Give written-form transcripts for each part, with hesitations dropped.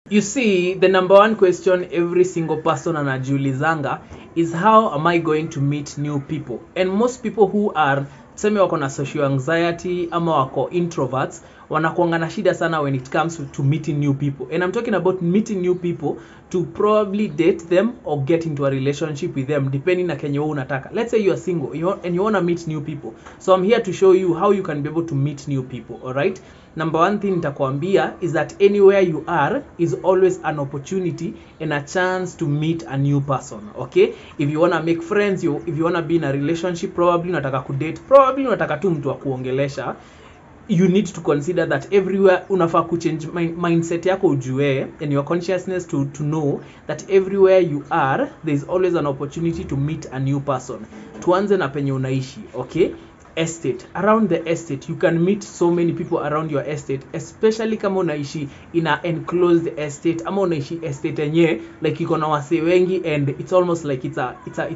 You see, the number one question every single person anajiulizanga is how am I going to meet new people? And most people who are tuseme wako na social anxiety ama wako introverts wanakuanga na shida sana when it comes to meeting new people. And I'm talking about meeting new people to probably date them or get into a relationship with them depending na kenye wewe unataka. Let's say you are single and you want to meet new people. So I'm here to show you how you can be able to meet new people, all right? Number one thing nitakwambia is that anywhere you are is always an opportunity and a chance to meet a new person, okay? If you want to make friends, if you want to be in a relationship, probably unataka kudate, probably unataka tu mtu wa kuongelesha, you need to consider that everywhere unafaa kuchange mindset yako ujue and your consciousness to know that everywhere you are there is always an opportunity to meet a new person. Tuanze na penye unaishi, okay? Estate. Around the estate, you can meet so many people around your estate, especially kama unaishi in a enclosed estate ama unaishi estate yenye like iko na wase wengi and it's almost like it's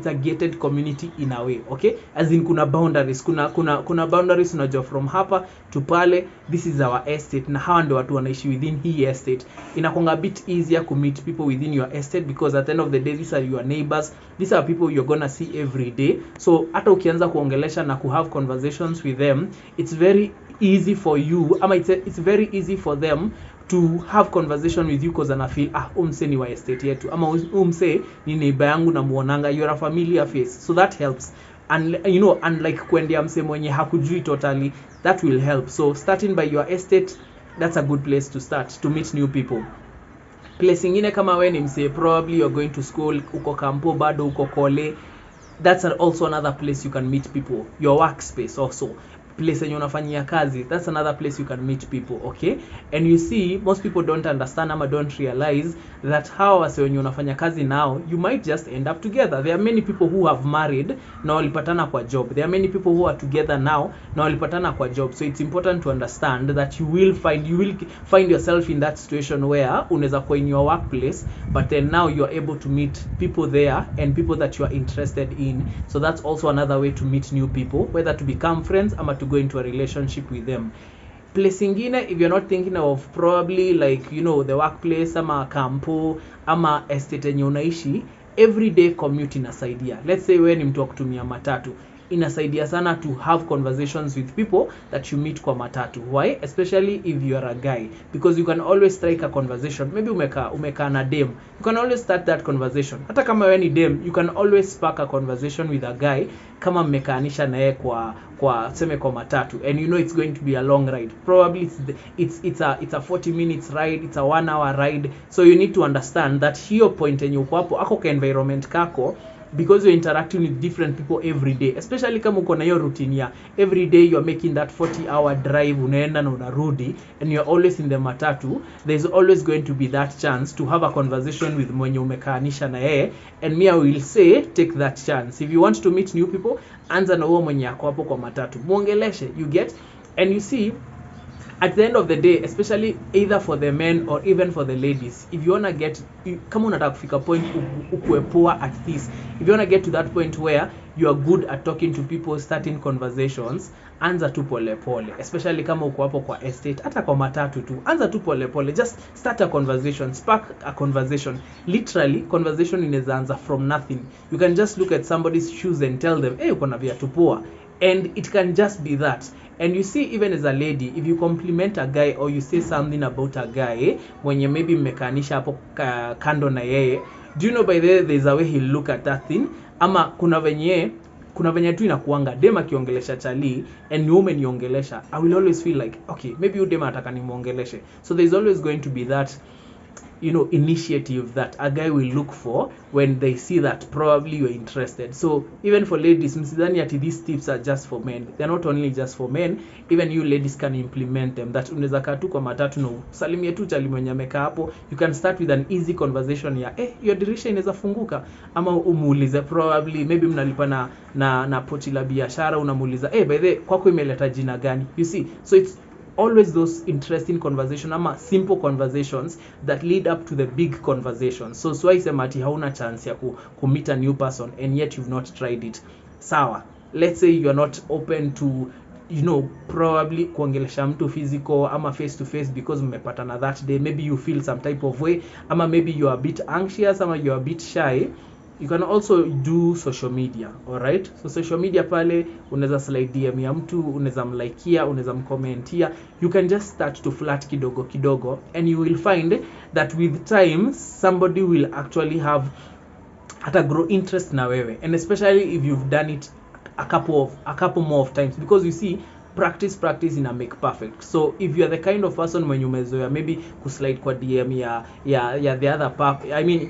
a gated community in a way, okay? As in kuna boundaries, kuna boundaries unajua from hapa to pale, this is our estate na hawa ndio watu wanaishi within hii estate. Inakuanga a bit easier to meet people within your estate because at the end of the day these are your neighbors, these are people you're gonna see every day. So hata ukianza kuongelesha na have conversations with them, it's very easy for you it's very easy for them to have conversation with you because ana feel umse ni wa estate yetu ama umse ni neighbor yangu na muonanga, you're a familiar face, so that helps. And you know, unlike kuendea mse mwenye hakujui totally, that will help. So starting by your estate, that's a good place to start to meet new people. Place ingine kama we ni mse probably you're going to school, uko kampo bado uko kole, that's also another place you can meet people. Your workspace also, place yenye unafanyia kazi, that's another place you can meet people, okay? And you see, most people don't understand ama don't realize that how wase wenye unafanya kazi now, you might just end up together. There are many people who have married na walipatana kwa job. There are many people who are together now na walipatana kwa job. So it's important to understand that you will find yourself in that situation where unaweza kuwa in your workplace, but then now you are able to meet people there and people that you are interested in. So that's also another way to meet new people, whether to become friends ama to go into a relationship with them. Place ingine, if you're not thinking of probably like, you know, the workplace ama kampo ama estate yenye unaishi, everyday commute inasaidia. Let's say wewe ni mtu wa kutumia matatu, inasaidia sana to have conversations with people that you meet kwa matatu. Why? Especially if you are a guy, because you can always strike a conversation. Maybe umeka na dem, you can always start that conversation. Hata kama wewe ni dem, you can always spark a conversation with a guy kama mmekaanisha na yeye kwa seme kwa matatu, and you know it's going to be a long ride. Probably it's a 40 minutes ride, it's a 1 hour ride. So you need to understand that hiyo point yenye uko hapo ako ka environment kako, because you're interacting with different people every day, especially kama uko na hiyo routine ya every day you're making that 40-hour drive, unaenda na unarudi, and you're always in the matatu, there's always going to be that chance to have a conversation with mwenye umekaanisha na yeye. And me I will say take that chance. If you want to meet new people, anza na huo mwenye yako hapo kwa matatu, muongeleshe, you get. And you see, at the end of the day, especially either for the men or even for the ladies, if you wanna get, kama unataka kufika point ukue poor at this, if you wanna get to that point where you are good at talking to people, starting conversations, anza tu pole pole, especially kama uko hapo kwa estate, hata kwa matatu tu, anza tu pole pole, just start a conversation, spark a conversation. Literally, conversation inaweza anza from nothing. You can just look at somebody's shoes and tell them, hey, uko na viatu poa. And it can just be that. And you see, even as a lady, if you compliment a guy or you say something about a guy, when you maybe mmekaanisha hapo kando na yeye, do you know by there's a way he'll look at that thing? Ama kuna venye tu inakuanga dem akiongelesha chali and ni woman niongelesha, I will always feel like, okay, maybe you dem ataka nimuongeleshe. So there's always going to be that, you know, initiative that a guy will look for when they see that probably you're interested. So even for ladies, msidhani ati these tips are just for men. They're not only just for men, even you ladies can implement them. That unaweza kaa tu kwa matatu na salimie tu chali mwenye amekaa hapo. You can start with an easy conversation ya your dirisha inaweza funguka, ama umuulize, probably maybe mnalipa na pochi la biashara, unamuuliza by the way, kwako imeleta jina gani? You see, so it's always those interesting conversations ama simple conversations that lead up to the big conversations. So I say mati hauna chance ya meet a new person and yet you've not tried it. Sawa, let's say you're not open to probably kuongelesha mtu physical ama face to face because mmepatana that day, maybe you feel some type of way, ama maybe you are a bit anxious ama you are a bit shy, you can also do social media. Alright, so social media pale unaweza slide DM ya mtu, unaweza mlikia, unaweza mkomentia, you can just start to flirt kidogo kidogo, and you will find that with time somebody will actually have hata grow interest na wewe, and especially if you've done it a couple more of times, because you see practice ina make perfect. So if you are the kind of person when umezoea maybe kuslide kwa DM ya the other I mean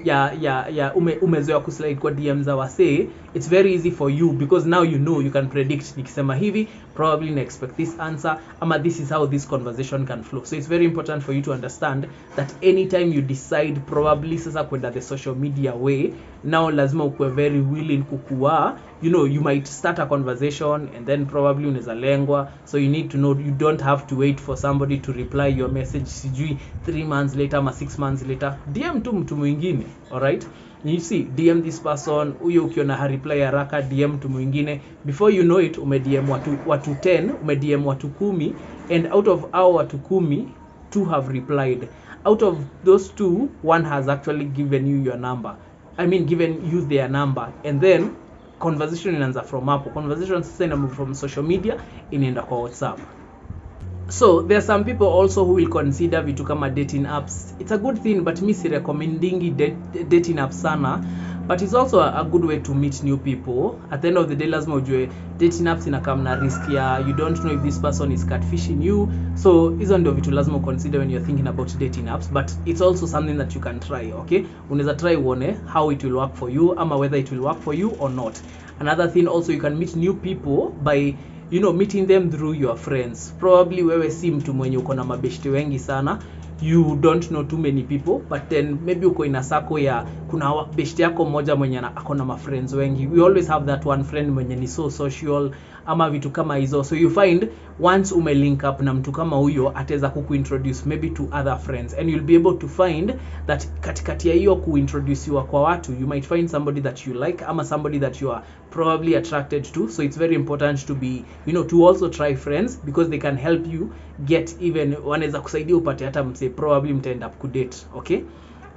umezoea kuslide kwa DM za wase, it's very easy for you because now you can predict, nikisema hivi probably na expect this answer, ama this is how this conversation can flow. So it's very important for you to understand that anytime you decide probably sasa kwenda the social media way, now lazima ukue very willing kukua, you might start a conversation and then probably unaweza lengwa. So you need to know you don't have to wait for somebody to reply your message sijui 3 months later ama 6 months later. DM tu mtu mwingine. Alright, you see, DM this person, huyo ukiona ha reply haraka DM mtu mwingine, before you know it DM watu 10, DM watu 10, and out of our watu 10, 2 have replied. Out of those 2, 1 has actually given you your number, given you their number, and then conversation inaanza from hapo. Conversation sasa ina move from social media inaenda kwa WhatsApp. So there are some people also who will consider vitu kama dating apps. It's a good thing, but mi si recommending dating apps sana, but it's also a good way to meet new people. At the end of the day lazima ujue dating apps inakam na risk ya you don't know if this person is catfishing you. So hizo ndio vitu lazima consider when you're thinking about dating apps, but it's also something that you can try. Okay, unaweza try uone how it will work for you, ama whether it will work for you or not. Another thing also, you can meet new people by meeting them through your friends. Probably wewe si mtu mwenye uko na mabeshte wengi sana, you don't know too many people, but then maybe uko ina circle ya kuna beshte yako moja mwenye ako na ma friends wengi. We always have that one friend mwenye ni so social ama vitu kama hizo. So you find once link up na mtu kama huyo, ataweza kukuintroduce maybe to other friends, and you'll be able to find that katikati ya hiyo kuintroduce you kwa watu, you might find somebody that you like ama somebody that you are probably attracted to. So it's very important to be to also try friends, because they can help you get even, wanaweza kusaidia upate hata mse probably mtaend up kudate. Okay,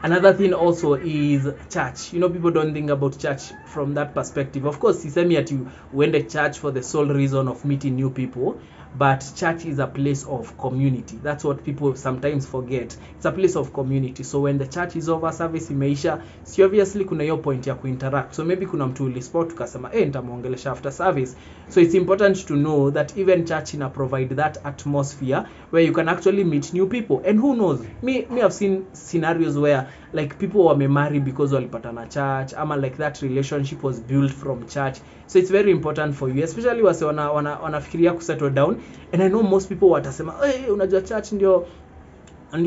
another thing also is church. People don't think about church from that perspective. Of course, sisemi ati uende church for the sole reason of meeting new people, but church is a place of community. That's what people sometimes forget. It's a place of community. So when the church is over, service imeisha, si obviously kuna hiyo point ya kuinteract. So maybe kuna mtu ulispot ukasema nitamuongelesha after service. So it's important to know that even church ina provide that atmosphere where you can actually meet new people. And who knows, me have seen scenarios where like people were married because walipatana church, ama like that relationship was built from church. So it's very important for you, especially wase wanafikiria kusettle down. And I know most people watasema unajua church ndio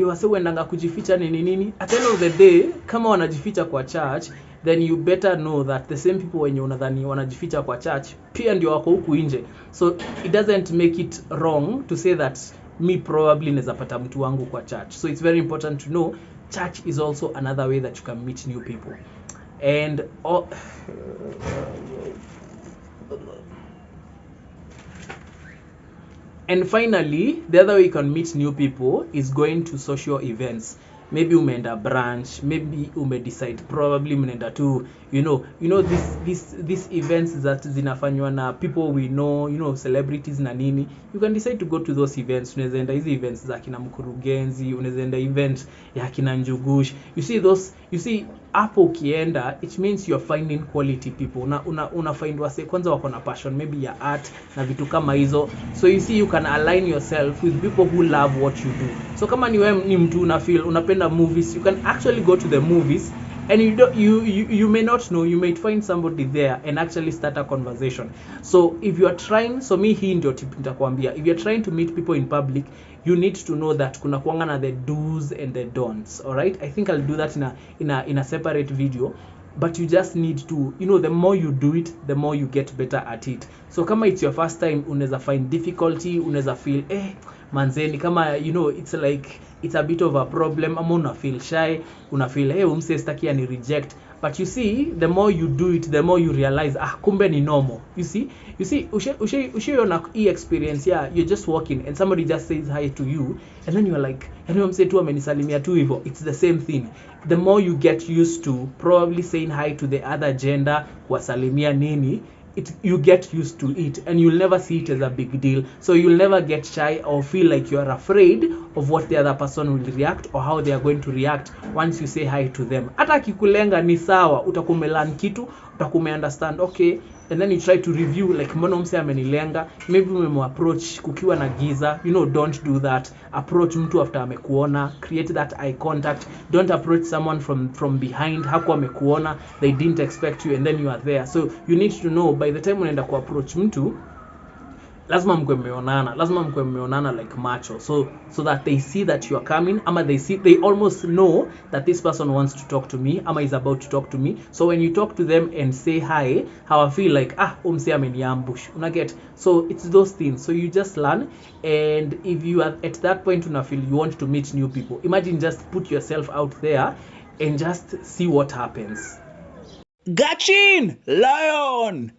wase uendanga kujificha nini. At the end of the day, kama wanajificha kwa church, then you better know that the same people wenye unadhani wanajificha kwa church pia ndio wako huku nje. So it doesn't make it wrong to say that me probably naweza pata mtu wangu kwa church. So it's very important to know church is also another way that you can meet new people. And and finally, the other way you can meet new people is going to social events. Maybe umeenda branch, maybe decide probably mnaenda to these events that zinafanywa na people we know, celebrities na nini. You can decide to go to those events. Unaweza enda hizi events za kina mkurugenzi, unaweza enda event ya kina Njugush. You see hapo ukienda, it means you're finding quality people. Una find wase kwanza wako na passion maybe ya art na vitu kama hizo. So you see you can align yourself with people who love what you do. So kama ni mtu unapenda movies, you can actually go to the movies, and you may not know, you might find somebody there and actually start a conversation. So if you are trying, so me hii ndio tip nitakwambia, if you are trying to meet people in public, you need to know that kuna kuanga na the do's and the don'ts. All right, I think I'll do that in a separate video, but you just need to, the more you do it, the more you get better at it. So kama it's your first time, unaweza find difficulty, unaweza feel manzeni kama it's like it's a bit of a problem, ama una feel shy, una feel hey, umse staki ani reject. But you see, the more you do it, the more you realize, kumbe ni normal. You see, ushe experience, yeah, you're just walking and somebody just says hi to you, and then you're like, mse tu amenisalimia tu hivyo. It's the same thing. The more you get used to probably saying hi to the other gender, kuwasalimia nini, you get used to it, and you'll never see it as a big deal. So you'll never get shy or feel like you're afraid of what the other person will react or how they are going to react once you say hi to them. Hata kikulenga ni sawa, utakumelan kitu, utakume understand, okay, and then you try to review, like mbona mse amenilenga, maybe approach kukiwa na giza. Don't do that. Approach mtu after amekuona, create that eye contact. Don't approach someone from behind, hakuwa amekuona, they didn't expect you, and then you are there. So you need to know, by the time unaenda ku approach mtu, lazima mkwe mmeonana like macho, so that they see that you are coming, ama they almost know that this person wants to talk to me, ama is about to talk to me. So when you talk to them and say hi, how I feel like umse ameniambush, unaget. So it's those things. So you just learn, and if you are at that point una feel you want to meet new people, imagine just put yourself out there and just see what happens. Gachin Lion.